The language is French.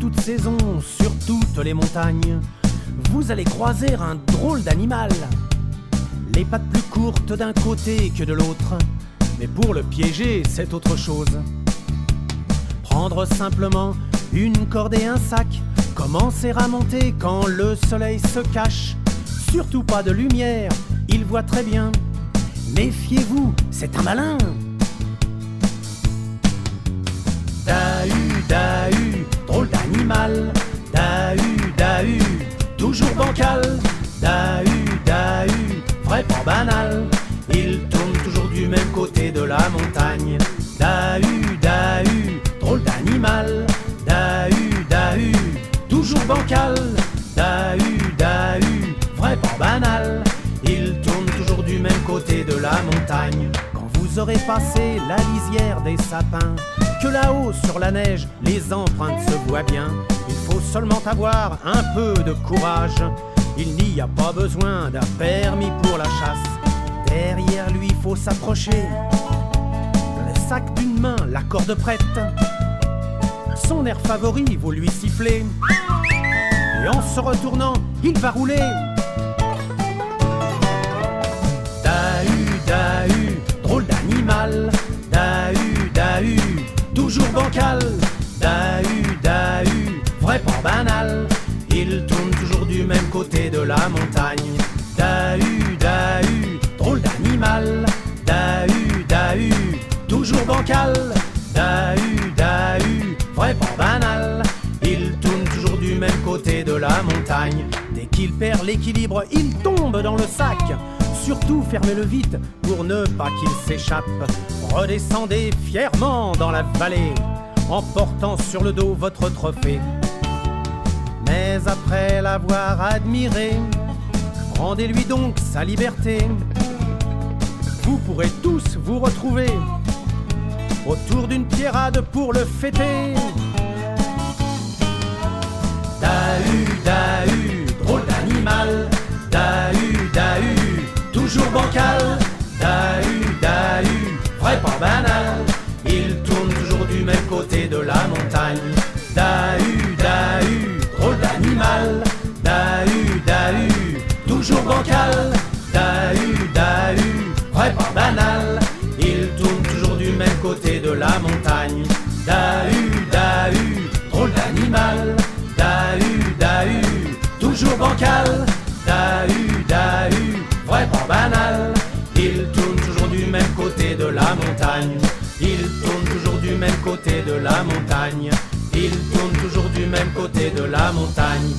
toutes saisons, sur toutes les montagnes, vous allez croiser un drôle d'animal. Les pattes plus courtes d'un côté que de l'autre, mais pour le piéger, c'est autre chose. Prendre simplement une corde et un sac, commencer à monter quand le soleil se cache. Surtout pas de lumière, il voit très bien. Méfiez-vous, c'est un malin. Dahu, dahu, drôle d'animal. Dahu, dahu, toujours bancal. Dahu, dahu, vrai pas banal. Il tourne toujours du même côté de la montagne. Dahu, dahu, drôle d'animal. Dahu, dahu, toujours bancal. Dahu, dahu, vrai pas banal. Il tourne toujours du même côté de la montagne. Quand vous aurez passé la lisière des sapins, que là-haut sur la neige les empreintes se voient bien, il faut seulement avoir un peu de courage. Il n'y a pas besoin d'un permis pour la chasse. Derrière lui faut s'approcher, le sac d'une main, la corde prête. Son air favori, vous lui sifflez, et en se retournant, il va rouler. Dahu, dahu, drôle d'animal. Dahu, dahu, toujours bancal. Dahu, dahu, vrai pas banal. Il tourne toujours du même côté de la montagne. Dahu, dahu, drôle d'animal. Dahu, dahu, toujours bancal. Dahu, dahu, vrai pas banal. Il tourne toujours du même côté de la montagne. Dès qu'il perd l'équilibre, il tombe dans le sac. Surtout fermez-le vite pour ne pas qu'il s'échappe. Redescendez fièrement dans la vallée, en portant sur le dos votre trophée. Mais après l'avoir admiré, rendez-lui donc sa liberté. Vous pourrez tous vous retrouver autour d'une pierrade pour le fêter. Dahu, dahu, drôle d'animal. Dahu, dahu, toujours bancal. Dahu, dahu, vrai pas banal. Il tourne toujours du même côté de la montagne. Dahu, dahu, drôle d'animal. Dahu, dahu, toujours bancal. Dahu, dahu, vrai pas banal. Il tourne toujours du même côté de la montagne. Dahu, dahu, drôle d'animal. Dahu, dahu, toujours bancal. Dahu, dahu, vrai pas banal. Il tourne toujours du même côté de la montagne. Il tourne toujours du même côté de la montagne. Il tourne toujours du même côté de la montagne.